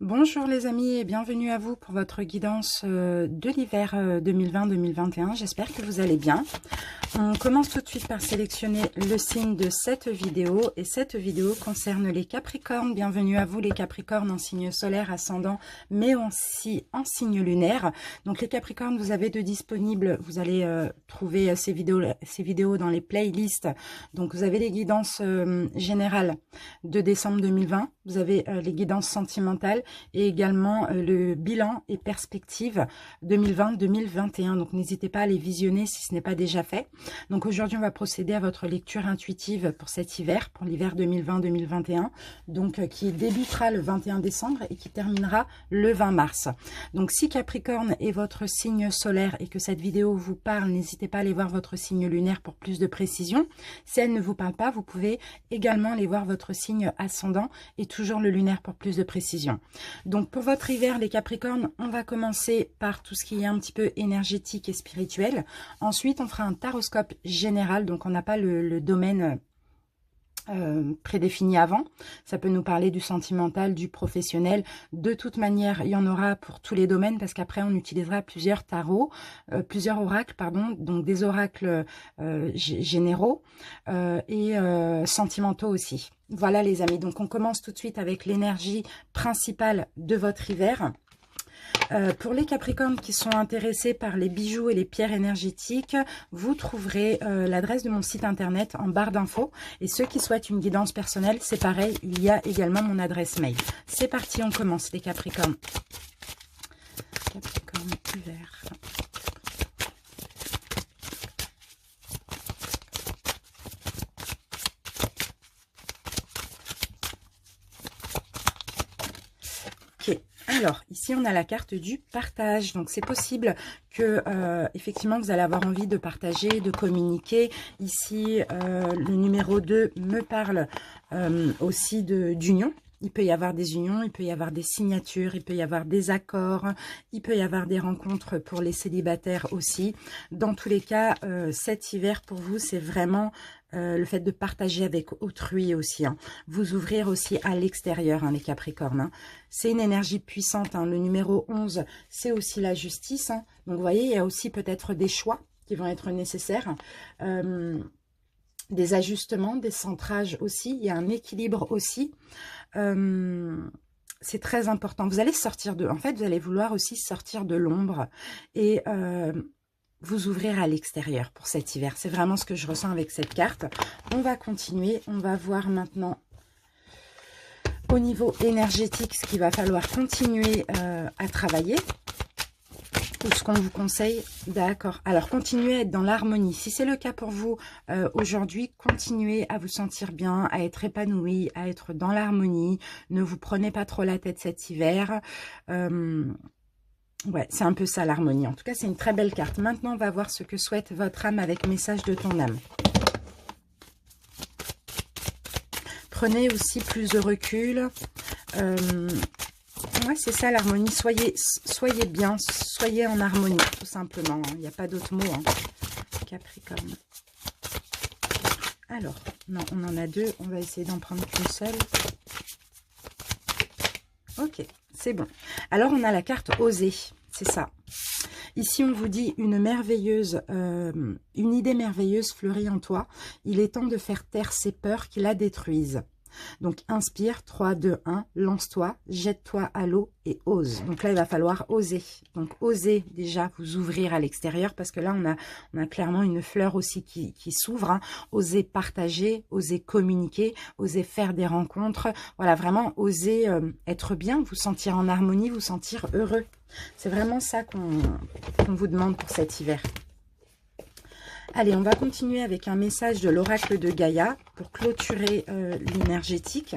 Bonjour les amis et bienvenue à vous pour votre guidance de l'hiver 2020-2021. J'espère que vous allez bien. On commence tout de suite par sélectionner le signe de cette vidéo et cette vidéo concerne les Capricornes. Bienvenue à vous les Capricornes en signe solaire ascendant mais aussi en signe lunaire. Donc les Capricornes, vous avez de disponibles, vous allez trouver ces vidéos dans les playlists. Donc vous avez les guidances générales de décembre 2020, vous avez les guidances sentimentales et également le bilan et perspective 2020-2021. Donc n'hésitez pas à les visionner si ce n'est pas déjà fait. Donc aujourd'hui on va procéder à votre lecture intuitive pour cet hiver, pour l'hiver 2020-2021, donc qui débutera le 21 décembre et qui terminera le 20 mars. Donc si Capricorne est votre signe solaire et que cette vidéo vous parle, n'hésitez pas à aller voir votre signe lunaire pour plus de précision. Si elle ne vous parle pas, vous pouvez également aller voir votre signe ascendant et toujours le lunaire pour plus de précision. Donc pour votre hiver les Capricornes, on va commencer par tout ce qui est un petit peu énergétique et spirituel. Ensuite on fera un taroscope général, donc on n'a pas le domaine prédéfini avant. Ça peut nous parler du sentimental, du professionnel. De toute manière, il y en aura pour tous les domaines parce qu'après on utilisera plusieurs tarots, plusieurs oracles, pardon, donc des oracles généraux et sentimentaux aussi. Voilà les amis, donc on commence tout de suite avec l'énergie principale de votre hiver. Pour les Capricornes qui sont intéressés par les bijoux et les pierres énergétiques, vous trouverez l'adresse de mon site internet en barre d'infos. Et ceux qui souhaitent une guidance personnelle, c'est pareil, il y a également mon adresse mail. C'est parti, on commence les Capricornes. Capricorne hiver. Ok. Alors, ici, on a la carte du partage. Donc, c'est possible que, effectivement, vous allez avoir envie de partager, de communiquer. Ici, le numéro 2 me parle aussi d'union. Il peut y avoir des unions, il peut y avoir des signatures, il peut y avoir des accords, il peut y avoir des rencontres pour les célibataires aussi. Dans tous les cas, cet hiver, pour vous, c'est vraiment le fait de partager avec autrui aussi. Hein. Vous ouvrir aussi à l'extérieur, hein, les Capricornes. Hein. C'est une énergie puissante. Hein. Le numéro 11, c'est aussi la justice. Hein. Donc, vous voyez, il y a aussi peut-être des choix qui vont être nécessaires. Des ajustements, des centrages aussi. Il y a un équilibre aussi. C'est très important. Vous allez sortir de... En fait, vous allez vouloir aussi sortir de l'ombre et vous ouvrir à l'extérieur pour cet hiver. C'est vraiment ce que je ressens avec cette carte. On va continuer. On va voir maintenant au niveau énergétique ce qu'il va falloir continuer à travailler. Ou ce qu'on vous conseille, d'accord. Alors, continuez à être dans l'harmonie. Si c'est le cas pour vous aujourd'hui, continuez à vous sentir bien, à être épanoui, à être dans l'harmonie. Ne vous prenez pas trop la tête cet hiver. Ouais, c'est un peu ça l'harmonie. En tout cas, c'est une très belle carte. Maintenant, on va voir ce que souhaite votre âme avec message de ton âme. Prenez aussi plus de recul. Ouais, c'est ça l'harmonie. Soyez bien, soyez en harmonie, tout simplement. Il n'y a pas d'autre mot. Hein. Capricorne. Alors, non, on en a deux. On va essayer d'en prendre qu'une seule. Ok, c'est bon. Alors, on a la carte oser. C'est ça. Ici, on vous dit une idée merveilleuse fleurit en toi. Il est temps de faire taire ces peurs qui la détruisent. Donc, inspire, 3, 2, 1, lance-toi, jette-toi à l'eau et ose. Donc là, il va falloir oser. Donc, osez déjà vous ouvrir à l'extérieur parce que là, on a clairement une fleur aussi qui s'ouvre. Hein. Osez partager, osez communiquer, osez faire des rencontres. Voilà, vraiment, osez être bien, vous sentir en harmonie, vous sentir heureux. C'est vraiment ça qu'on vous demande pour cet hiver. Allez, on va continuer avec un message de l'oracle de Gaïa pour clôturer l'énergétique.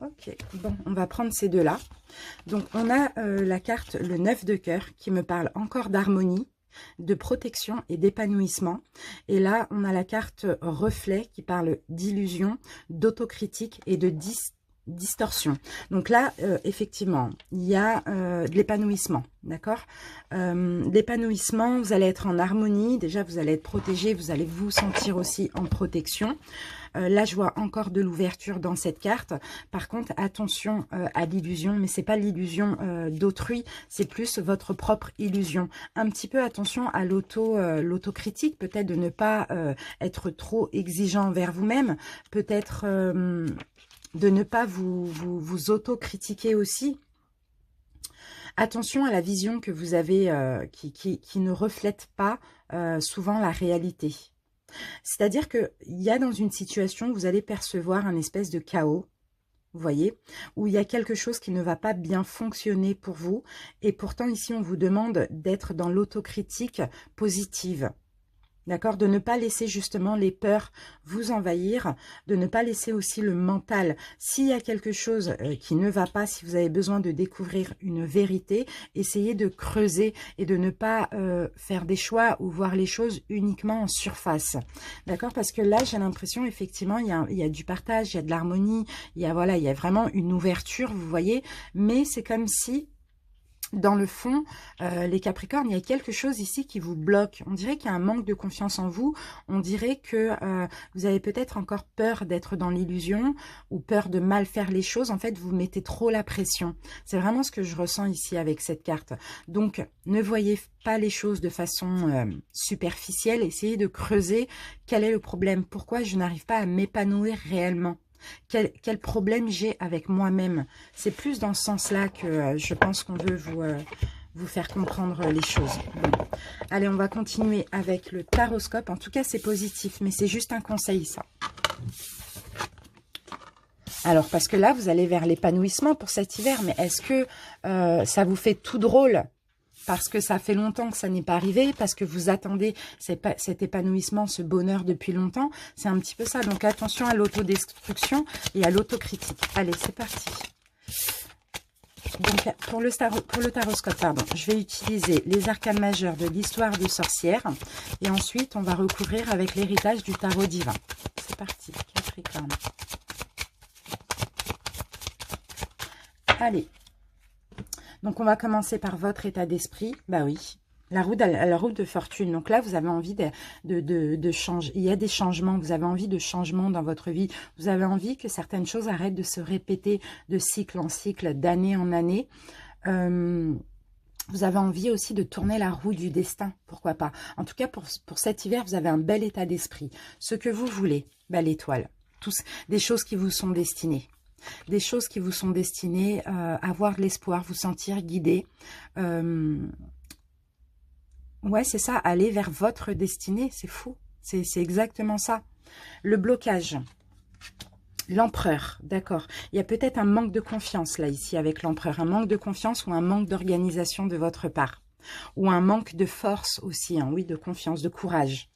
Ok, bon, on va prendre ces deux-là. Donc, on a la carte, le 9 de cœur, qui me parle encore d'harmonie, de protection et d'épanouissement. Et là, on a la carte reflet qui parle d'illusion, d'autocritique et de distorsion. Donc là, effectivement, il y a de l'épanouissement, d'accord. L'épanouissement, vous allez être en harmonie, déjà vous allez être protégé, vous allez vous sentir aussi en protection. Là, je vois encore de l'ouverture dans cette carte. Par contre, attention à l'illusion, mais c'est pas l'illusion d'autrui, c'est plus votre propre illusion. Un petit peu attention à l'autocritique, peut-être de ne pas être trop exigeant envers vous-même, peut-être de ne pas vous auto-critiquer aussi. Attention à la vision que vous avez qui ne reflète pas souvent la réalité. C'est-à-dire qu'il y a dans une situation, vous allez percevoir un espèce de chaos, vous voyez, où il y a quelque chose qui ne va pas bien fonctionner pour vous. Et pourtant, ici, on vous demande d'être dans l'autocritique positive. D'accord, de ne pas laisser justement les peurs vous envahir, de ne pas laisser aussi le mental. S'il y a quelque chose qui ne va pas, si vous avez besoin de découvrir une vérité, essayez de creuser et de ne pas faire des choix ou voir les choses uniquement en surface. D'accord, parce que là, j'ai l'impression, effectivement, il y a du partage, il y a de l'harmonie, il y a vraiment une ouverture, vous voyez, mais c'est comme si... Dans le fond, les Capricornes, il y a quelque chose ici qui vous bloque. On dirait qu'il y a un manque de confiance en vous. On dirait que vous avez peut-être encore peur d'être dans l'illusion ou peur de mal faire les choses. En fait, vous mettez trop la pression. C'est vraiment ce que je ressens ici avec cette carte. Donc, ne voyez pas les choses de façon superficielle. Essayez de creuser quel est le problème. Pourquoi je n'arrive pas à m'épanouir réellement ? Quel problème j'ai avec moi-même? C'est plus dans ce sens-là que je pense qu'on veut vous faire comprendre les choses. Bon. Allez, on va continuer avec le taroscope. En tout cas, c'est positif, mais c'est juste un conseil, ça. Alors, parce que là, vous allez vers l'épanouissement pour cet hiver, mais est-ce que ça vous fait tout drôle ? Parce que ça fait longtemps que ça n'est pas arrivé, parce que vous attendez cet épanouissement, ce bonheur depuis longtemps. C'est un petit peu ça. Donc attention à l'autodestruction et à l'autocritique. Allez, c'est parti. Donc pour le taroscope, pardon, je vais utiliser les arcanes majeures de l'histoire de sorcière. Et ensuite, on va recouvrir avec l'héritage du tarot divin. C'est parti, Capricorne. Allez. Donc, on va commencer par votre état d'esprit. Bah oui, la roue de fortune. Donc là, vous avez envie de changer. Il y a des changements. Vous avez envie de changements dans votre vie. Vous avez envie que certaines choses arrêtent de se répéter de cycle en cycle, d'année en année. Vous avez envie aussi de tourner la roue du destin. Pourquoi pas? En tout cas, pour cet hiver, vous avez un bel état d'esprit. Ce que vous voulez, bah, l'étoile. Des choses qui vous sont destinées. Des choses qui vous sont destinées à avoir de l'espoir, vous sentir guidé. Ouais, c'est ça, aller vers votre destinée, c'est fou. C'est exactement ça. Le blocage. L'empereur, d'accord. Il y a peut-être un manque de confiance là, ici, avec l'empereur. Un manque de confiance ou un manque d'organisation de votre part. Ou un manque de force aussi, hein, oui, de confiance, de courage.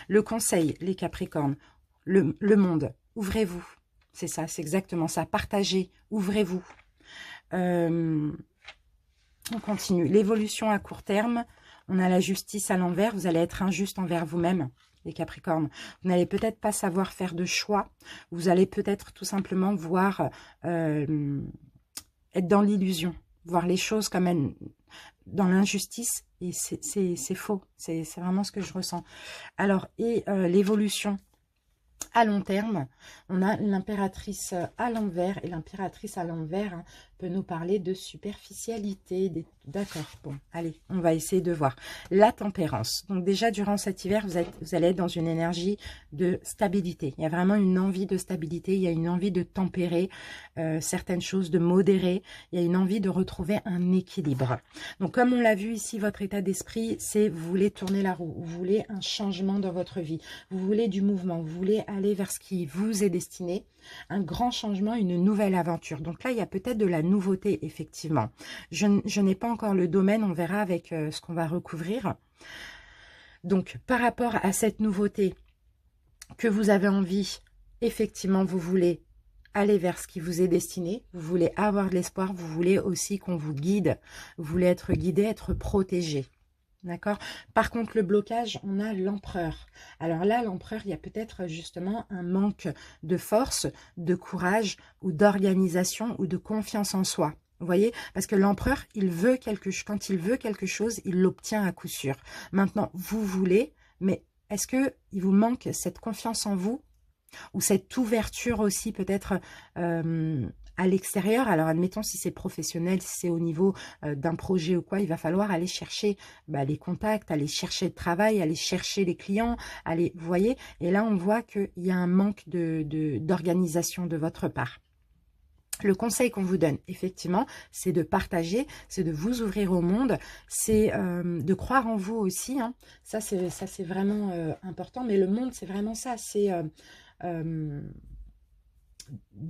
Le conseil, les Capricornes. Le monde, ouvrez-vous. C'est ça, c'est exactement ça. Partagez, ouvrez-vous. On continue. L'évolution à court terme. On a la justice à l'envers. Vous allez être injuste envers vous-même, les Capricornes. Vous n'allez peut-être pas savoir faire de choix. Vous allez peut-être tout simplement voir être dans l'illusion. Voir les choses comme elles, dans l'injustice. Et c'est faux. C'est vraiment ce que je ressens. Alors, et l'évolution à long terme, on a l'impératrice à l'envers. Et l'impératrice à l'envers hein, peut nous parler de superficialité. D'accord, bon, allez, on va essayer de voir. La tempérance. Donc déjà, durant cet hiver, vous allez être dans une énergie de stabilité. Il y a vraiment une envie de stabilité. Il y a une envie de tempérer certaines choses, de modérer. Il y a une envie de retrouver un équilibre. Donc comme on l'a vu ici, votre état d'esprit, c'est vous voulez tourner la roue. Vous voulez un changement dans votre vie. Vous voulez du mouvement. Vous voulez aller vers ce qui vous est destiné. Un grand changement, une nouvelle aventure. Donc là, il y a peut-être de la nouveauté, effectivement. Je n'ai pas encore le domaine, on verra avec ce qu'on va recouvrir. Donc, par rapport à cette nouveauté que vous avez envie, effectivement, vous voulez aller vers ce qui vous est destiné, vous voulez avoir de l'espoir, vous voulez aussi qu'on vous guide, vous voulez être guidé, être protégé. D'accord? Par contre, le blocage, on a l'empereur. Alors là, l'empereur, il y a peut-être justement un manque de force, de courage ou d'organisation ou de confiance en soi. Vous voyez? Parce que l'empereur, il veut quelque chose. Quand il veut quelque chose, il l'obtient à coup sûr. Maintenant, vous voulez, mais est-ce que il vous manque cette confiance en vous ou cette ouverture aussi peut-être à l'extérieur? Alors admettons si c'est professionnel, si c'est au niveau d'un projet ou quoi, il va falloir aller chercher les contacts, aller chercher le travail, aller chercher les clients, aller, vous voyez, et là on voit qu'il y a un manque d'organisation de votre part. Le conseil qu'on vous donne, effectivement, c'est de partager, c'est de vous ouvrir au monde, c'est de croire en vous aussi. Hein. Ça, c'est vraiment important. Mais le monde, c'est vraiment ça. C'est de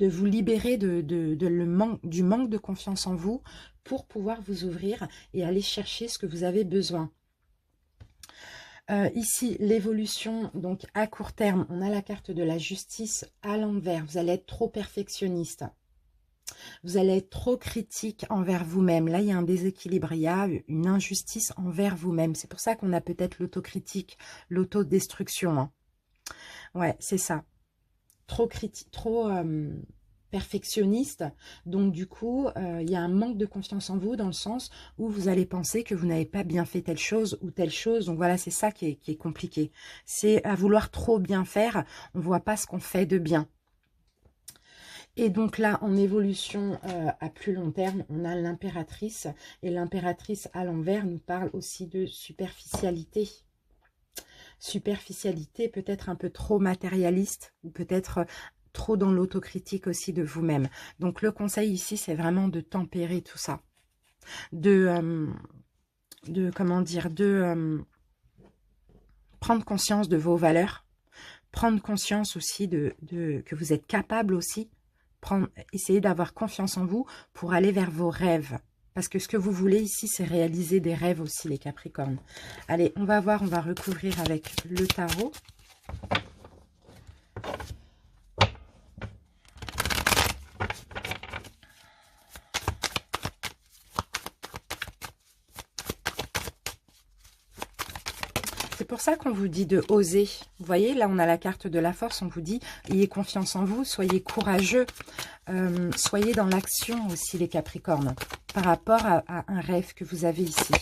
vous libérer du manque de confiance en vous pour pouvoir vous ouvrir et aller chercher ce que vous avez besoin. Ici, l'évolution, donc à court terme, on a la carte de la justice à l'envers. Vous allez être trop perfectionniste. Vous allez être trop critique envers vous-même. Là, il y a un déséquilibre, il y a une injustice envers vous-même. C'est pour ça qu'on a peut-être l'autocritique, l'autodestruction. Hein. Ouais, c'est ça. Trop critique, trop perfectionniste. Donc, du coup, il y a un manque de confiance en vous dans le sens où vous allez penser que vous n'avez pas bien fait telle chose ou telle chose. Donc, voilà, c'est ça qui est compliqué. C'est à vouloir trop bien faire. On ne voit pas ce qu'on fait de bien. Et donc là, en évolution à plus long terme, on a l'impératrice. Et l'impératrice à l'envers nous parle aussi de superficialité. Superficialité, peut-être un peu trop matérialiste ou peut-être trop dans l'autocritique aussi de vous-même. Donc le conseil ici, c'est vraiment de tempérer tout ça. Comment dire, prendre conscience de vos valeurs. Prendre conscience aussi que vous êtes capable aussi. Essayez d'avoir confiance en vous pour aller vers vos rêves. Parce que ce que vous voulez ici, c'est réaliser des rêves aussi, les Capricornes. Allez, on va voir, on va recouvrir avec le tarot. C'est pour ça qu'on vous dit de oser. Vous voyez, là, on a la carte de la force. On vous dit, ayez confiance en vous, soyez courageux. Soyez dans l'action aussi, les Capricornes, par rapport à un rêve que vous avez ici.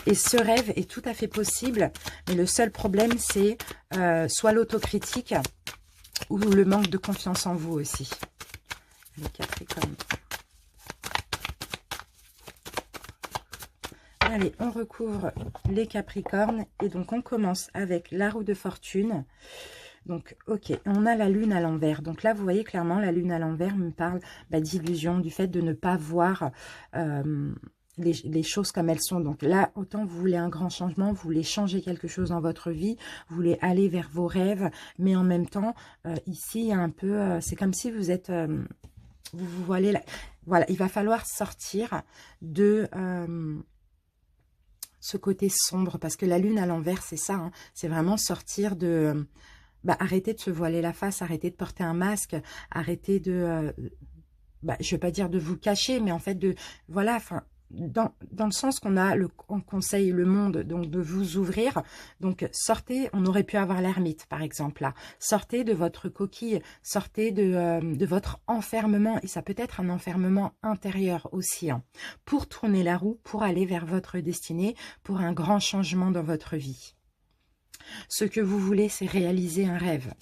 Et ce rêve est tout à fait possible, mais le seul problème, c'est soit l'autocritique ou le manque de confiance en vous aussi. Les Capricornes. Allez, on recouvre les Capricornes et donc on commence avec la roue de fortune. Donc, ok, on a la lune à l'envers. Donc là, vous voyez clairement, la lune à l'envers me parle d'illusion, du fait de ne pas voir les choses comme elles sont. Donc là, autant vous voulez un grand changement, vous voulez changer quelque chose dans votre vie, vous voulez aller vers vos rêves, mais en même temps, ici, il y a un peu, c'est comme si vous êtes, vous voilez là. Voilà, il va falloir sortir de ce côté sombre, parce que la lune à l'envers, c'est ça, hein, c'est vraiment sortir de... arrêtez de se voiler la face, arrêtez de porter un masque, arrêtez de... je ne vais pas dire de vous cacher, mais en fait de... Voilà, enfin... Dans le sens qu'on a, on conseille le monde donc de vous ouvrir, donc sortez, on aurait pu avoir l'ermite par exemple là, sortez de votre coquille, sortez de votre enfermement, et ça peut être un enfermement intérieur aussi, hein, pour tourner la roue, pour aller vers votre destinée, pour un grand changement dans votre vie. Ce que vous voulez, c'est réaliser un rêve.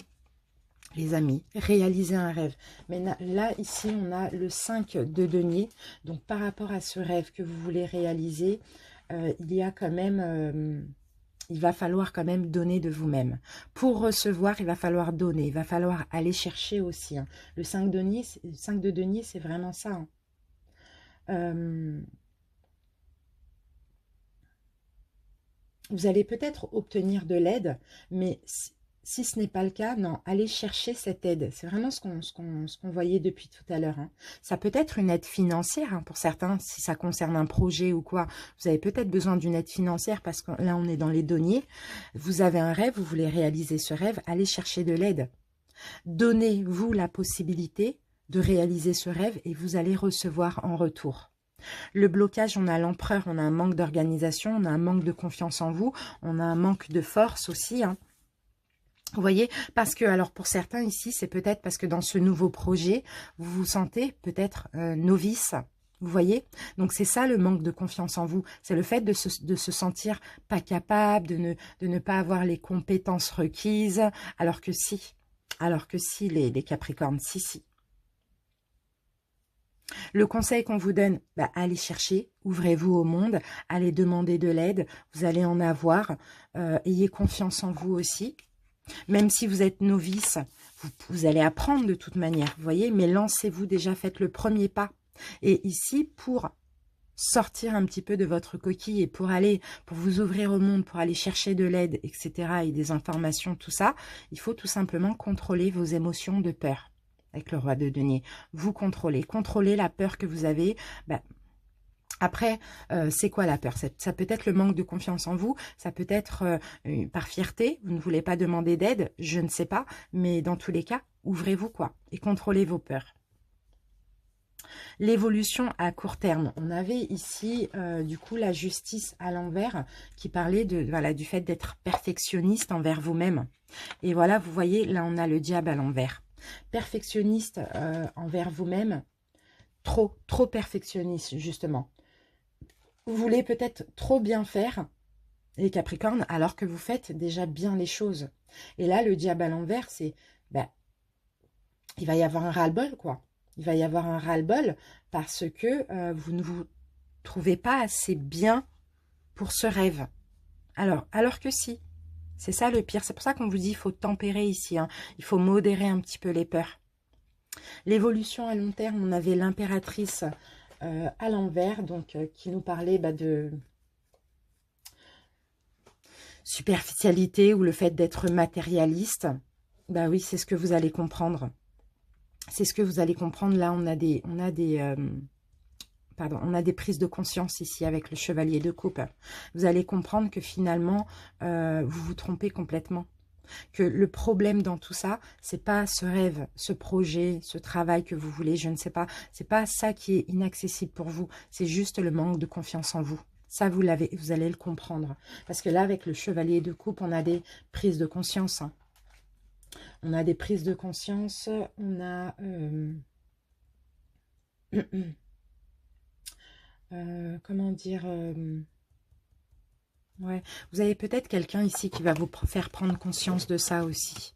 Les amis, réaliser un rêve. Mais là, ici, on a le 5 de denier. Donc, par rapport à ce rêve que vous voulez réaliser, il y a quand même... il va falloir quand même donner de vous-même. Pour recevoir, il va falloir donner. Il va falloir aller chercher aussi. Hein. Le 5 de denier, c'est vraiment ça. Hein. Vous allez peut-être obtenir de l'aide, mais... Si ce n'est pas le cas, non, allez chercher cette aide. C'est vraiment ce qu'on voyait depuis tout à l'heure. Hein. Ça peut être une aide financière, hein, pour certains, si ça concerne un projet ou quoi. Vous avez peut-être besoin d'une aide financière parce que là, on est dans les deniers. Vous avez un rêve, vous voulez réaliser ce rêve, allez chercher de l'aide. Donnez-vous la possibilité de réaliser ce rêve et vous allez recevoir en retour. Le blocage, on a l'empereur, on a un manque d'organisation, on a un manque de confiance en vous, on a un manque de force aussi, hein. Vous voyez, parce que, alors pour certains ici, c'est peut-être parce que dans ce nouveau projet, vous vous sentez peut-être novice. Vous voyez? Donc c'est ça le manque de confiance en vous. C'est le fait de se sentir pas capable, de ne pas avoir les compétences requises, alors que si. Alors que si, les Capricornes, si. Le conseil qu'on vous donne, bah, allez chercher, ouvrez-vous au monde, allez demander de l'aide, vous allez en avoir. Ayez confiance en vous aussi. Même si vous êtes novice, vous allez apprendre de toute manière, vous voyez, mais lancez-vous déjà, faites le premier pas. Et ici, pour sortir un petit peu de votre coquille et pour vous ouvrir au monde, pour aller chercher de l'aide, etc., et des informations, tout ça, il faut tout simplement contrôler vos émotions de peur. Avec le roi de denier, vous contrôlez la peur que vous avez. Ben, après, c'est quoi la peur? Ça peut être le manque de confiance en vous, ça peut être par fierté, vous ne voulez pas demander d'aide, je ne sais pas, mais dans tous les cas, ouvrez-vous quoi et contrôlez vos peurs. L'évolution à court terme, on avait ici du coup la justice à l'envers qui parlait du fait d'être perfectionniste envers vous-même. Et voilà, vous voyez, là on a le diable à l'envers. Perfectionniste envers vous-même, trop perfectionniste justement. Vous voulez peut-être trop bien faire, les Capricornes, alors que vous faites déjà bien les choses. Et là, le diable à l'envers, c'est, il va y avoir un ras-le-bol, quoi. Il va y avoir un ras-le-bol parce que vous ne vous trouvez pas assez bien pour ce rêve. Alors que si, c'est ça le pire. C'est pour ça qu'on vous dit, il faut tempérer ici, hein. Il faut modérer un petit peu les peurs. L'évolution à long terme, on avait l'impératrice à l'envers, donc qui nous parlait de superficialité ou le fait d'être matérialiste. Bah oui, c'est ce que vous allez comprendre. C'est ce que vous allez comprendre. Là, on a des prises de conscience ici avec le chevalier de coupe. Vous allez comprendre que finalement, vous vous trompez complètement. Que le problème dans tout ça, c'est pas ce rêve, ce projet, ce travail que vous voulez, je ne sais pas. C'est pas ça qui est inaccessible pour vous. C'est juste le manque de confiance en vous. Ça, vous allez le comprendre. Parce que là, avec le chevalier de coupe, on a des prises de conscience. Hein. On a des prises de conscience. On a... comment dire... ouais, vous avez peut-être quelqu'un ici qui va vous faire prendre conscience de ça aussi.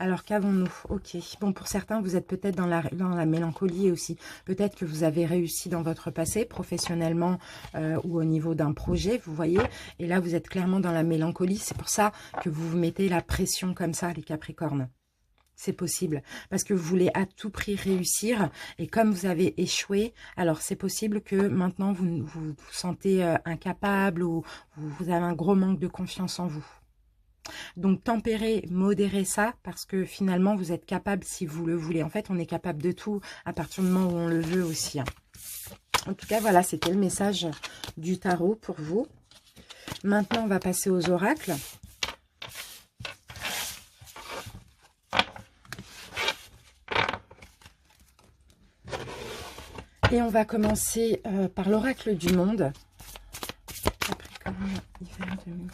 Alors, qu'avons-nous? Ok. Bon, pour certains, vous êtes peut-être dans la mélancolie aussi. Peut-être que vous avez réussi dans votre passé, professionnellement ou au niveau d'un projet, vous voyez. Et là, vous êtes clairement dans la mélancolie. C'est pour ça que vous vous mettez la pression comme ça, les Capricornes. C'est possible, parce que vous voulez à tout prix réussir, et comme vous avez échoué, alors c'est possible que maintenant vous vous sentez incapable, ou vous avez un gros manque de confiance en vous. Donc tempérez, modérez ça, parce que finalement vous êtes capable si vous le voulez. En fait, on est capable de tout à partir du moment où on le veut aussi. Hein. En tout cas, voilà, c'était le message du tarot pour vous. Maintenant, on va passer aux oracles. Et on va commencer par l'oracle du monde. Capricorne, hiver 2020.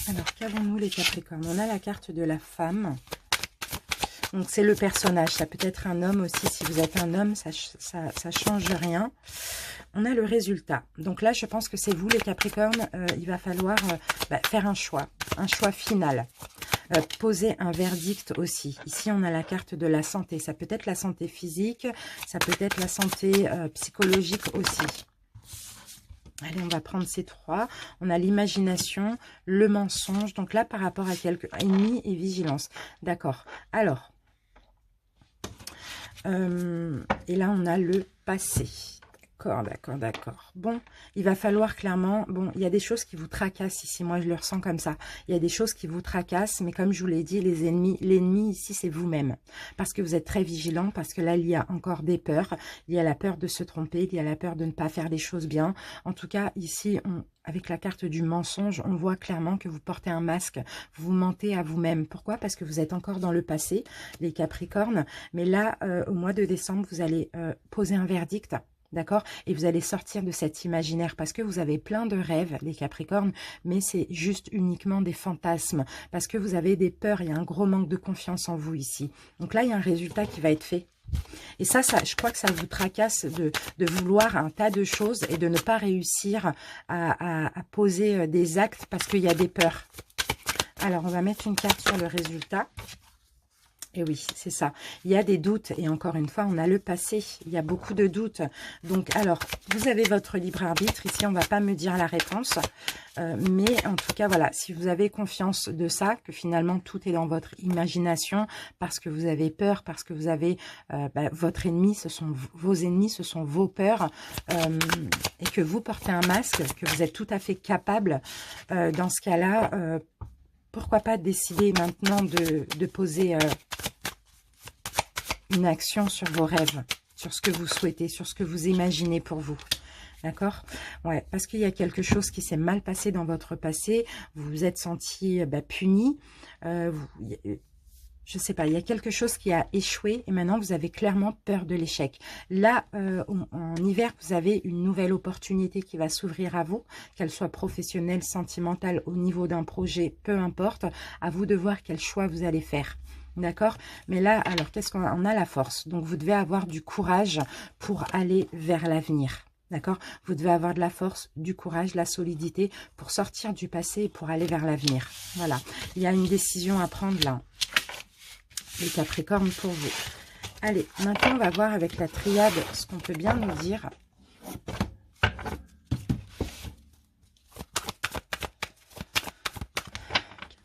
Alors, qu'avons-nous les Capricornes? On a la carte de la femme. Donc, c'est le personnage. Ça peut être un homme aussi. Si vous êtes un homme, ça change rien. On a le résultat. Donc là, je pense que c'est vous, les Capricornes. Il va falloir faire un choix final. Poser un verdict aussi. Ici, on a la carte de la santé. Ça peut être la santé physique. Ça peut être la santé psychologique aussi. Allez, on va prendre ces trois. On a l'imagination, le mensonge. Donc là, par rapport à quelques ennemis et vigilance. D'accord. Alors... et là, on a le passé. D'accord, d'accord, d'accord. Bon, il va falloir clairement... Bon, il y a des choses qui vous tracassent ici. Moi, je le ressens comme ça. Il y a des choses qui vous tracassent, mais comme je vous l'ai dit, les ennemis, l'ennemi ici, c'est vous-même. Parce que vous êtes très vigilant, parce que là, il y a encore des peurs. Il y a la peur de se tromper, il y a la peur de ne pas faire les choses bien. En tout cas, ici, avec la carte du mensonge, on voit clairement que vous portez un masque. Vous mentez à vous-même. Pourquoi? Parce que vous êtes encore dans le passé, les Capricornes. Mais là, au mois de décembre, vous allez poser un verdict. D'accord? Et vous allez sortir de cet imaginaire parce que vous avez plein de rêves, les Capricornes, mais c'est juste uniquement des fantasmes parce que vous avez des peurs, il y a un gros manque de confiance en vous ici. Donc là, il y a un résultat qui va être fait. Et ça, je crois que ça vous tracasse de vouloir un tas de choses et de ne pas réussir à poser des actes parce qu'il y a des peurs. Alors, on va mettre une carte sur le résultat. Et oui, c'est ça. Il y a des doutes. Et encore une fois, on a le passé. Il y a beaucoup de doutes. Donc, alors, vous avez votre libre arbitre. Ici, on ne va pas me dire la réponse. Mais en tout cas, voilà, si vous avez confiance de ça, que finalement, tout est dans votre imagination, parce que vous avez peur, parce que vous avez votre ennemi, ce sont vos ennemis, ce sont vos peurs, et que vous portez un masque, que vous êtes tout à fait capable, dans ce cas-là, pourquoi pas décider maintenant de poser une action sur vos rêves, sur ce que vous souhaitez, sur ce que vous imaginez pour vous. D'accord? Ouais, parce qu'il y a quelque chose qui s'est mal passé dans votre passé. Vous vous êtes senti puni. Je sais pas, il y a quelque chose qui a échoué et maintenant vous avez clairement peur de l'échec. Là, en hiver, vous avez une nouvelle opportunité qui va s'ouvrir à vous, qu'elle soit professionnelle, sentimentale, au niveau d'un projet, peu importe. À vous de voir quel choix vous allez faire. D'accord? Mais là, alors, qu'est-ce qu'on a? On a la force. Donc, vous devez avoir du courage pour aller vers l'avenir. D'accord? Vous devez avoir de la force, du courage, de la solidité pour sortir du passé et pour aller vers l'avenir. Voilà. Il y a une décision à prendre là. Les Capricornes pour vous. Allez, maintenant on va voir avec la triade ce qu'on peut bien nous dire.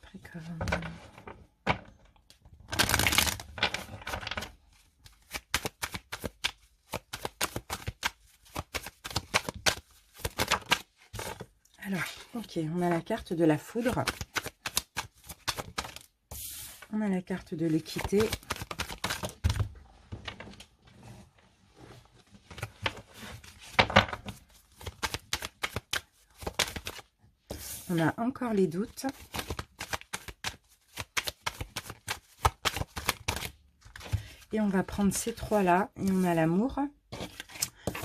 Capricorne. Alors, ok, on a la carte de la foudre. On a la carte de l'équité. On a encore les doutes. Et on va prendre ces trois-là. Et on a l'amour.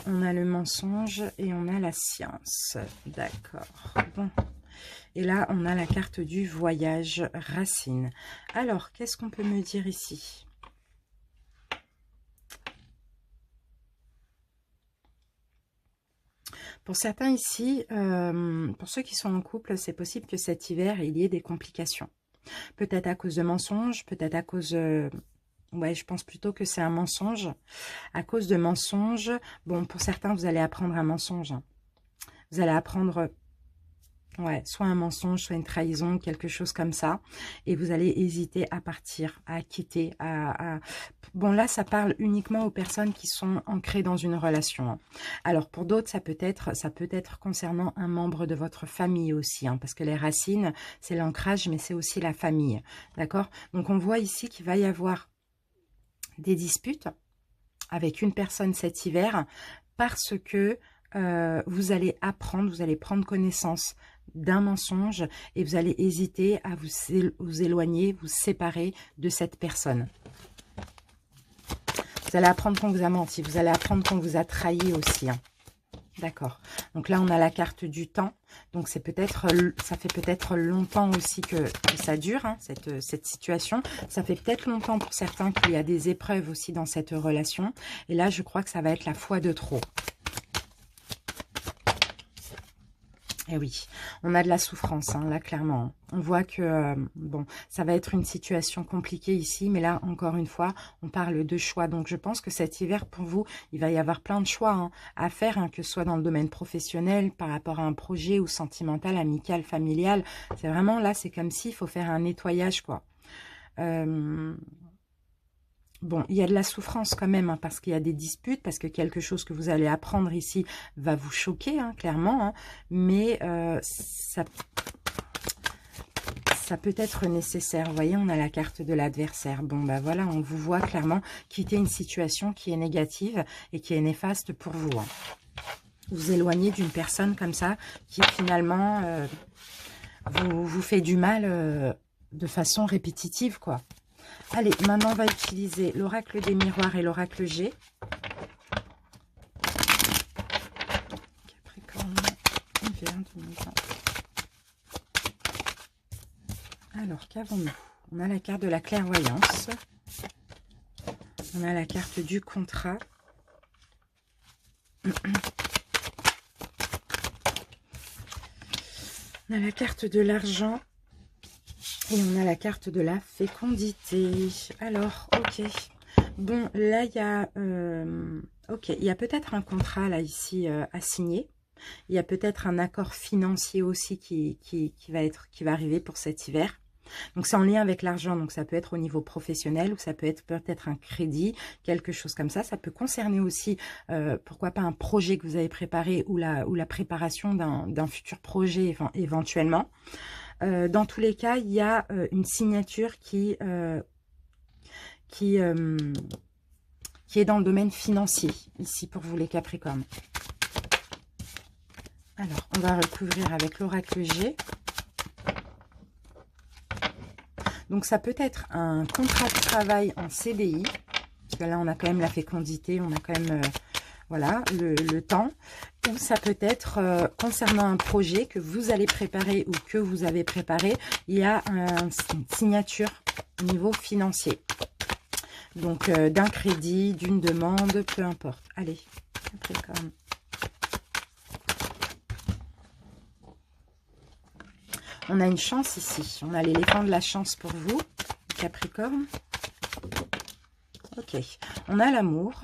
On a le mensonge et on a la science. D'accord. Bon. Et là, on a la carte du voyage racine. Alors, qu'est-ce qu'on peut me dire ici? Pour certains ici, pour ceux qui sont en couple, c'est possible que cet hiver, il y ait des complications. Peut-être à cause de mensonges, peut-être à cause... ouais, je pense plutôt que c'est un mensonge. À cause de mensonges, bon, pour certains, vous allez apprendre un mensonge. Vous allez apprendre... ouais, soit un mensonge, soit une trahison, quelque chose comme ça. Et vous allez hésiter à partir, à quitter, Bon, là, ça parle uniquement aux personnes qui sont ancrées dans une relation. Alors, pour d'autres, ça peut être concernant un membre de votre famille aussi. Parce que les racines, c'est l'ancrage, mais c'est aussi la famille. D'accord? Donc, on voit ici qu'il va y avoir des disputes avec une personne cet hiver parce que vous allez apprendre, vous allez prendre connaissance d'un mensonge et vous allez hésiter à vous éloigner, vous séparer de cette personne. Vous allez apprendre qu'on vous a menti, vous allez apprendre qu'on vous a trahi aussi. D'accord. Donc là, on a la carte du temps. Donc c'est peut-être, ça fait peut-être longtemps aussi que ça dure, cette situation. Ça fait peut-être longtemps pour certains qu'il y a des épreuves aussi dans cette relation. Et là, je crois que ça va être la fois de trop. Eh oui, on a de la souffrance, là, clairement. On voit que, bon, ça va être une situation compliquée ici, mais là, encore une fois, on parle de choix. Donc, je pense que cet hiver, pour vous, il va y avoir plein de choix à faire, que ce soit dans le domaine professionnel, par rapport à un projet ou sentimental, amical, familial. C'est vraiment, là, c'est comme s'il faut faire un nettoyage, quoi. Bon, il y a de la souffrance quand même, hein, parce qu'il y a des disputes, parce que quelque chose que vous allez apprendre ici va vous choquer, hein, clairement, hein, mais ça peut être nécessaire. Vous voyez, on a la carte de l'adversaire. Bon, bah voilà, on vous voit clairement quitter une situation qui est négative et qui est néfaste pour vous. Hein. Vous éloignez d'une personne comme ça qui finalement vous fait du mal de façon répétitive, quoi. Allez, maintenant on va utiliser l'oracle des miroirs et l'oracle G. Capricorne, hiver 2020. Alors, qu'avons-nous? On a la carte de la clairvoyance. On a la carte du contrat. On a la carte de l'argent. Et on a la carte de la fécondité. Alors, ok. Bon, là, il y a... ok, il y a peut-être un contrat, là, ici, à signer. Il y a peut-être un accord financier aussi qui va arriver pour cet hiver. Donc, c'est en lien avec l'argent. Donc, ça peut être au niveau professionnel ou ça peut être peut-être un crédit, quelque chose comme ça. Ça peut concerner aussi, pourquoi pas, un projet que vous avez préparé ou la préparation d'un futur projet, enfin, éventuellement. Dans tous les cas, il y a une signature qui est dans le domaine financier, ici, pour vous les Capricornes. Alors, on va recouvrir avec l'oracle G. Donc, ça peut être un contrat de travail en CDI. Parce que là, on a quand même la fécondité, on a quand même... voilà, le temps. Ou ça peut être concernant un projet que vous allez préparer ou que vous avez préparé. Il y a une signature au niveau financier. Donc, d'un crédit, d'une demande, peu importe. Allez, Capricorne. On a une chance ici. On a l'éléphant de la chance pour vous, Capricorne. Ok. On a l'amour.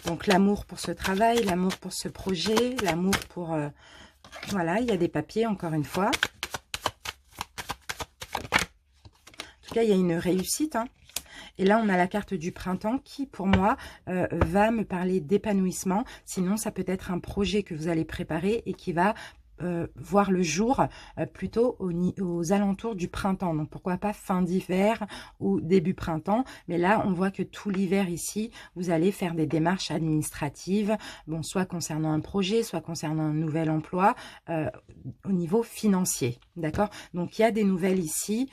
Donc, l'amour pour ce travail, l'amour pour ce projet, l'amour pour... voilà, il y a des papiers, encore une fois. En tout cas, il y a une réussite. Hein. Et là, on a la carte du printemps qui, pour moi, va me parler d'épanouissement. Sinon, ça peut être un projet que vous allez préparer et qui va... voir le jour plutôt aux alentours du printemps. Donc, pourquoi pas fin d'hiver ou début printemps. Mais là, on voit que tout l'hiver ici, vous allez faire des démarches administratives, bon, soit concernant un projet, soit concernant un nouvel emploi, au niveau financier. D'accord? Donc, il y a des nouvelles ici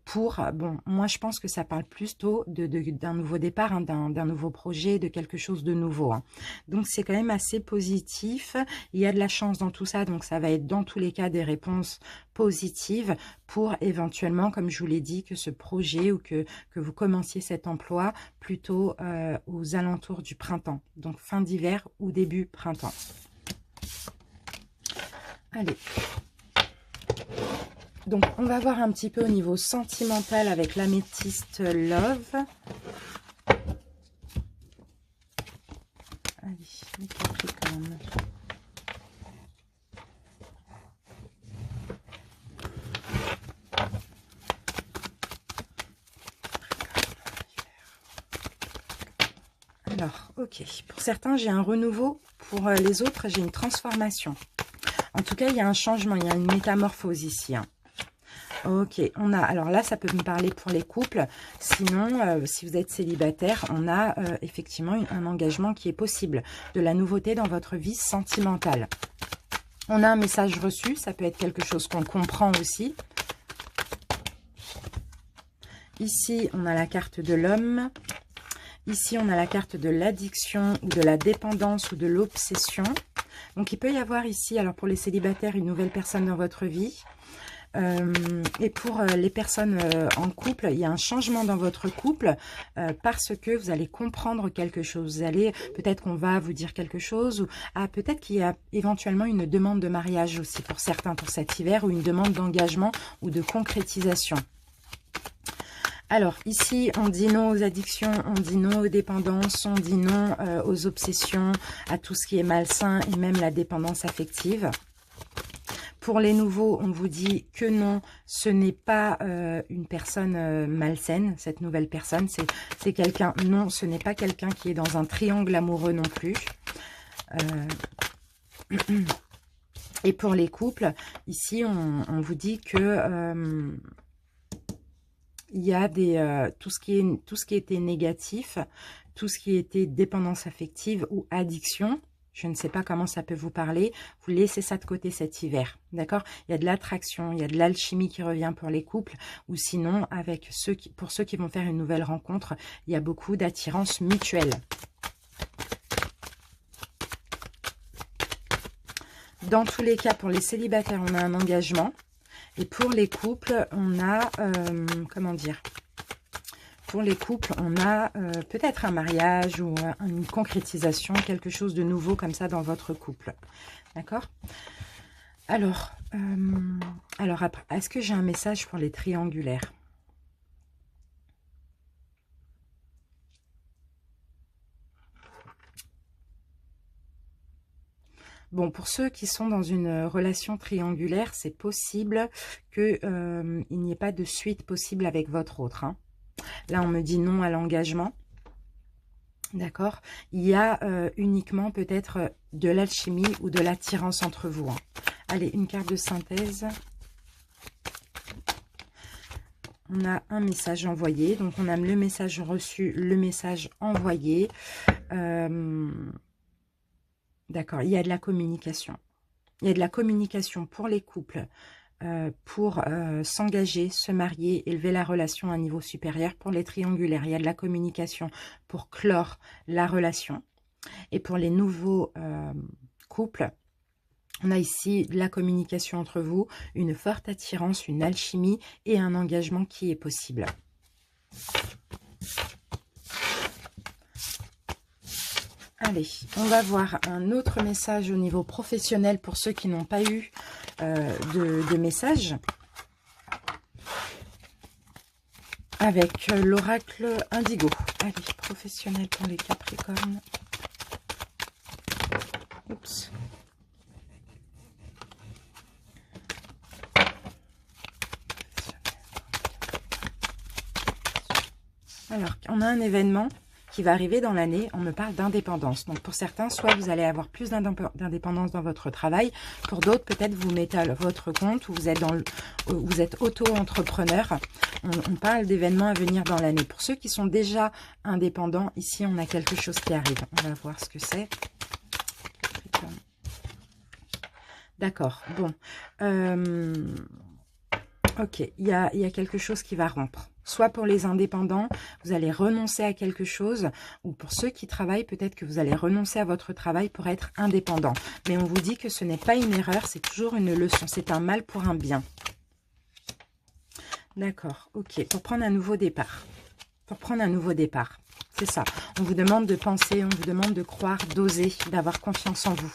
pour... bon, moi, je pense que ça parle plutôt d'un nouveau départ, hein, d'un nouveau projet, de quelque chose de nouveau. Hein. Donc, c'est quand même assez positif. Il y a de la chance dans tout ça, donc ça va être dans tous les cas des réponses positives pour éventuellement, comme je vous l'ai dit, que ce projet ou que vous commenciez cet emploi plutôt aux alentours du printemps. Donc fin d'hiver ou début printemps. Allez. Donc on va voir un petit peu au niveau sentimental avec l'améthyste Love. Allez, les Capricornes. Alors, ok. Pour certains, j'ai un renouveau. Pour les autres, j'ai une transformation. En tout cas, il y a un changement. Il y a une métamorphose ici. Hein. Ok. On a... alors là, ça peut me parler pour les couples. Sinon, si vous êtes célibataire, on a effectivement un engagement qui est possible. De la nouveauté dans votre vie sentimentale. On a un message reçu. Ça peut être quelque chose qu'on comprend aussi. Ici, on a la carte de l'homme. Ici, on a la carte de l'addiction ou de la dépendance ou de l'obsession. Donc, il peut y avoir ici, alors pour les célibataires, une nouvelle personne dans votre vie. Et pour les personnes en couple, il y a un changement dans votre couple parce que vous allez comprendre quelque chose. Vous allez, peut-être qu'on va vous dire quelque chose ou peut-être qu'il y a éventuellement une demande de mariage aussi pour certains pour cet hiver ou une demande d'engagement ou de concrétisation. Alors, ici, on dit non aux addictions, on dit non aux dépendances, on dit non aux obsessions, à tout ce qui est malsain et même la dépendance affective. Pour les nouveaux, on vous dit que non, ce n'est pas une personne malsaine, cette nouvelle personne. C'est quelqu'un, non, ce n'est pas quelqu'un qui est dans un triangle amoureux non plus. Et pour les couples, ici, on vous dit que il y a tout ce qui était négatif, tout ce qui était dépendance affective ou addiction. Je ne sais pas comment ça peut vous parler. Vous laissez ça de côté cet hiver, d'accord? Il y a de l'attraction, il y a de l'alchimie qui revient pour les couples. Ou sinon, pour ceux qui vont faire une nouvelle rencontre, il y a beaucoup d'attirance mutuelle. Dans tous les cas, pour les célibataires, on a un engagement. Et pour les couples, on a, comment dire? Pour les couples, on a peut-être un mariage ou une concrétisation, quelque chose de nouveau comme ça dans votre couple. D'accord? Alors est-ce que j'ai un message pour les triangulaires? Bon, pour ceux qui sont dans une relation triangulaire, c'est possible qu'il n'y ait pas de suite possible avec votre autre, hein. Là, on me dit non à l'engagement. D'accord? Il y a uniquement peut-être de l'alchimie ou de l'attirance entre vous, hein. Allez, une carte de synthèse. On a un message envoyé. Donc, on a le message reçu, le message envoyé. D'accord, il y a de la communication. Il y a de la communication pour les couples. Pour s'engager, se marier, élever la relation à un niveau supérieur. Pour les triangulaires, il y a de la communication pour clore la relation. Et pour les nouveaux couples, on a ici de la communication entre vous, une forte attirance, une alchimie et un engagement qui est possible. Allez, on va voir un autre message au niveau professionnel pour ceux qui n'ont pas eu de message. Avec l'oracle Indigo. Allez, professionnel pour les Capricornes. Oups. Alors, on a un événement qui va arriver dans l'année, on me parle d'indépendance. Donc pour certains, soit vous allez avoir plus d'indépendance dans votre travail, pour d'autres, peut-être vous mettez à votre compte, ou vous êtes auto-entrepreneur. On parle d'événements à venir dans l'année. Pour ceux qui sont déjà indépendants, ici on a quelque chose qui arrive. On va voir ce que c'est. D'accord, bon. Ok, il y a quelque chose qui va rompre. Soit pour les indépendants, vous allez renoncer à quelque chose, ou pour ceux qui travaillent, peut-être que vous allez renoncer à votre travail pour être indépendant. Mais on vous dit que ce n'est pas une erreur, c'est toujours une leçon, c'est un mal pour un bien. D'accord, ok, pour prendre un nouveau départ. Pour prendre un nouveau départ, c'est ça. On vous demande de penser, on vous demande de croire, d'oser, d'avoir confiance en vous.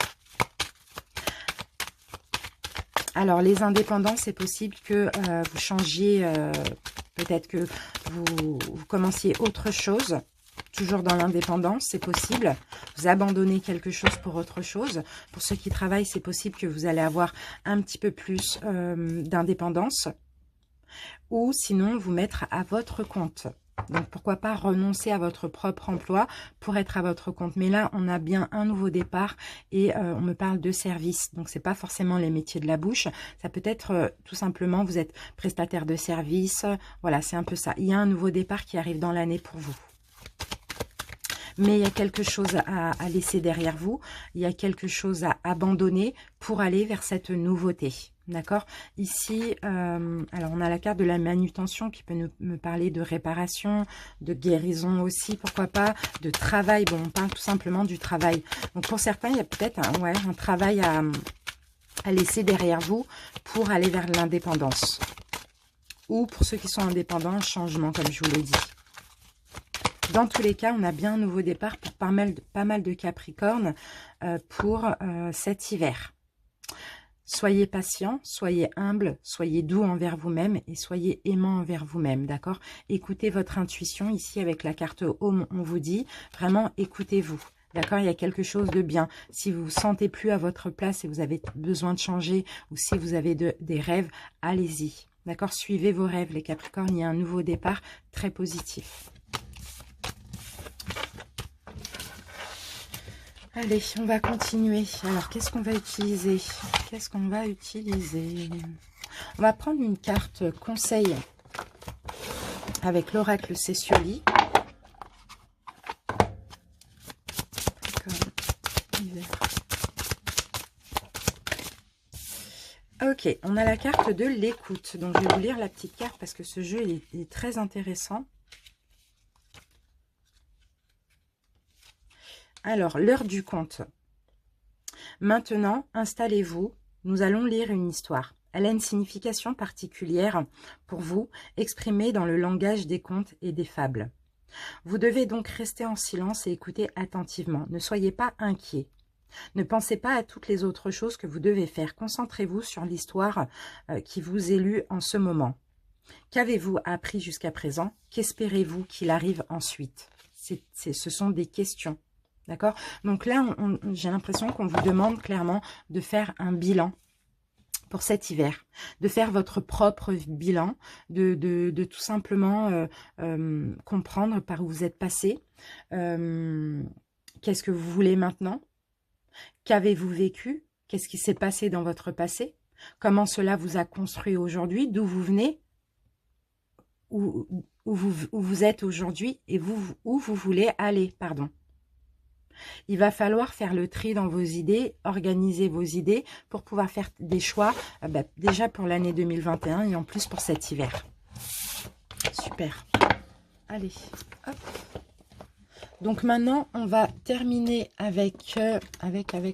Alors, les indépendants, c'est possible que vous changiez, peut-être que vous commenciez autre chose, toujours dans l'indépendance, c'est possible. Vous abandonnez quelque chose pour autre chose. Pour ceux qui travaillent, c'est possible que vous allez avoir un petit peu plus d'indépendance. Ou sinon, vous mettre à votre compte. Donc, pourquoi pas renoncer à votre propre emploi pour être à votre compte. Mais là, on a bien un nouveau départ et on me parle de service. Donc, c'est pas forcément les métiers de la bouche. Ça peut être tout simplement, vous êtes prestataire de service. Voilà, c'est un peu ça. Il y a un nouveau départ qui arrive dans l'année pour vous. Mais il y a quelque chose à laisser derrière vous. Il y a quelque chose à abandonner pour aller vers cette nouveauté. D'accord? Ici, alors on a la carte de la manutention qui peut me parler de réparation, de guérison aussi, pourquoi pas, de travail. Bon, on parle tout simplement du travail. Donc pour certains, il y a peut-être un travail à laisser derrière vous pour aller vers l'indépendance. Ou pour ceux qui sont indépendants, un changement, comme je vous l'ai dit. Dans tous les cas, on a bien un nouveau départ pour pas mal de Capricornes pour cet hiver. Soyez patient, soyez humble, soyez doux envers vous-même et soyez aimant envers vous-même, d'accord? Écoutez votre intuition. Ici, avec la carte Home, on vous dit vraiment écoutez-vous, D'accord, il y a quelque chose de bien. Si vous vous sentez plus à votre place et vous avez besoin de changer, ou si vous avez des rêves, allez-y. D'accord, suivez vos rêves, les Capricornes. Il y a un nouveau départ très positif. Allez, on va continuer. Alors, qu'est-ce qu'on va utiliser? Qu'est-ce qu'on va utiliser? On va prendre une carte conseil avec l'oracle Cécioli. Ok, on a la carte de l'écoute. Donc, je vais vous lire la petite carte parce que ce jeu est très intéressant. Alors, l'heure du conte. Maintenant, installez-vous. Nous allons lire une histoire. Elle a une signification particulière pour vous, exprimée dans le langage des contes et des fables. Vous devez donc rester en silence et écouter attentivement. Ne soyez pas inquiets. Ne pensez pas à toutes les autres choses que vous devez faire. Concentrez-vous sur l'histoire qui vous est lue en ce moment. Qu'avez-vous appris jusqu'à présent? Qu'espérez-vous qu'il arrive ensuite? Ce sont des questions. D'accord? Donc là, j'ai l'impression qu'on vous demande clairement de faire un bilan pour cet hiver, de faire votre propre bilan, de tout simplement comprendre par où vous êtes passé, qu'est-ce que vous voulez maintenant, qu'avez-vous vécu, qu'est-ce qui s'est passé dans votre passé, comment cela vous a construit aujourd'hui, d'où vous venez, où vous êtes aujourd'hui et où vous voulez aller, pardon. Il va falloir faire le tri dans vos idées, organiser vos idées pour pouvoir faire des choix déjà pour l'année 2021 et en plus pour cet hiver. Super. Allez, hop. Donc maintenant, on va terminer avec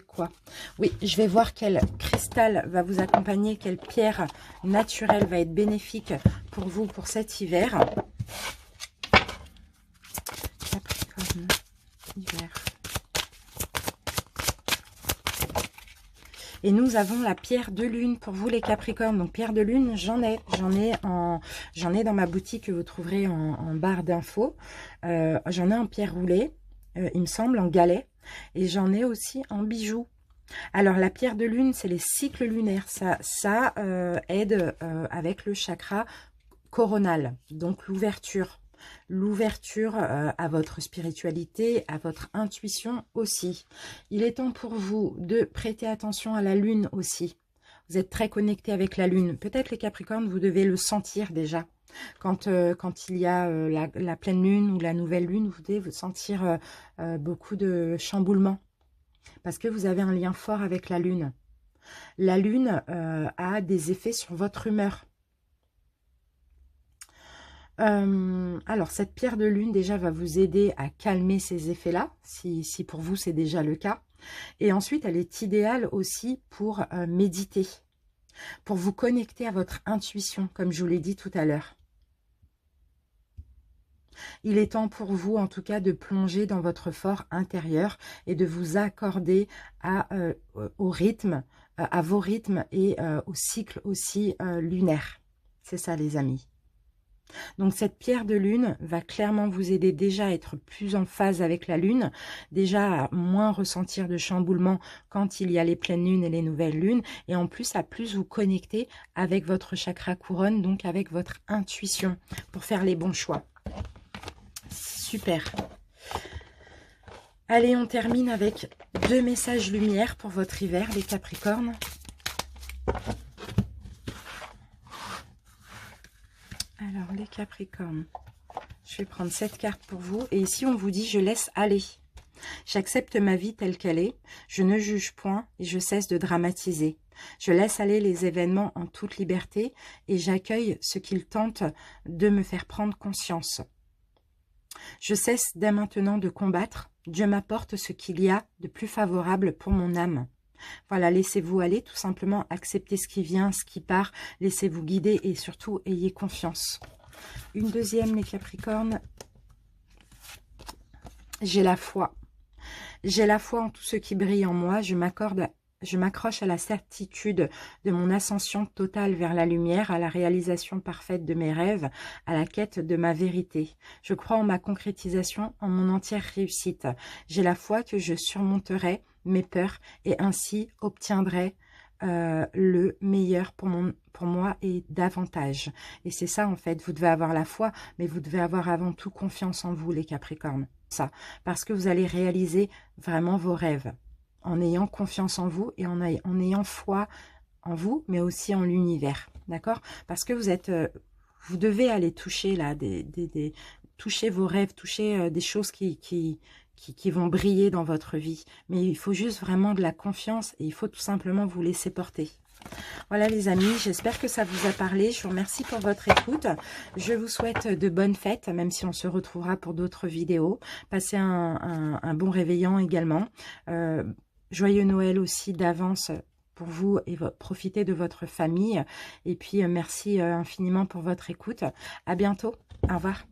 quoi? Oui, je vais voir quel cristal va vous accompagner, quelle pierre naturelle va être bénéfique pour vous pour cet hiver. Capricorne, hiver. Et nous avons la pierre de lune pour vous les Capricornes. Donc pierre de lune, j'en ai dans ma boutique que vous trouverez en barre d'infos. J'en ai en pierre roulée, il me semble, en galet. Et j'en ai aussi en bijoux. Alors la pierre de lune, c'est les cycles lunaires. Ça aide avec le chakra coronal, donc l'ouverture. L'ouverture à votre spiritualité, à votre intuition aussi. Il est temps pour vous de prêter attention à la lune aussi. Vous êtes très connecté avec la lune. Peut-être les Capricornes, vous devez le sentir déjà. Quand il y a la pleine lune ou la nouvelle lune, vous devez sentir beaucoup de chamboulements. Parce que vous avez un lien fort avec la lune. La lune a des effets sur votre humeur. Alors, cette pierre de lune, déjà, va vous aider à calmer ces effets-là, si pour vous, c'est déjà le cas. Et ensuite, elle est idéale aussi pour méditer, pour vous connecter à votre intuition, comme je vous l'ai dit tout à l'heure. Il est temps pour vous, en tout cas, de plonger dans votre fort intérieur et de vous accorder au rythme, à vos rythmes et au cycle aussi lunaire. C'est ça, les amis. Donc cette pierre de lune va clairement vous aider déjà à être plus en phase avec la lune, déjà à moins ressentir de chamboulement quand il y a les pleines lunes et les nouvelles lunes, et en plus à plus vous connecter avec votre chakra couronne, donc avec votre intuition pour faire les bons choix. Super. Allez, on termine avec 2 messages lumière pour votre hiver, les Capricornes. Alors, les Capricornes, je vais prendre cette carte pour vous. Et ici, on vous dit, je laisse aller. J'accepte ma vie telle qu'elle est. Je ne juge point et je cesse de dramatiser. Je laisse aller les événements en toute liberté et j'accueille ce qu'ils tentent de me faire prendre conscience. Je cesse dès maintenant de combattre. Dieu m'apporte ce qu'il y a de plus favorable pour mon âme. Voilà, laissez-vous aller, tout simplement, acceptez ce qui vient, ce qui part, laissez-vous guider et surtout, ayez confiance. Une deuxième, les Capricornes, j'ai la foi. J'ai la foi en tout ce qui brille en moi, je m'accorde Je m'accroche à la certitude de mon ascension totale vers la lumière, à la réalisation parfaite de mes rêves, à la quête de ma vérité. Je crois en ma concrétisation, en mon entière réussite. J'ai la foi que je surmonterai mes peurs et ainsi obtiendrai le meilleur pour moi et davantage. Et c'est ça en fait, vous devez avoir la foi, mais vous devez avoir avant tout confiance en vous les Capricornes. Ça, parce que vous allez réaliser vraiment vos rêves en ayant confiance en vous et en ayant foi en vous, mais aussi en l'univers, d'accord? Parce que vous devez aller toucher là, toucher vos rêves, toucher des choses qui vont briller dans votre vie. Mais il faut juste vraiment de la confiance et il faut tout simplement vous laisser porter. Voilà les amis, j'espère que ça vous a parlé. Je vous remercie pour votre écoute. Je vous souhaite de bonnes fêtes, même si on se retrouvera pour d'autres vidéos. Passez un bon réveillon également. Joyeux Noël aussi d'avance pour vous et profitez de votre famille. Et puis merci infiniment pour votre écoute. À bientôt. Au revoir.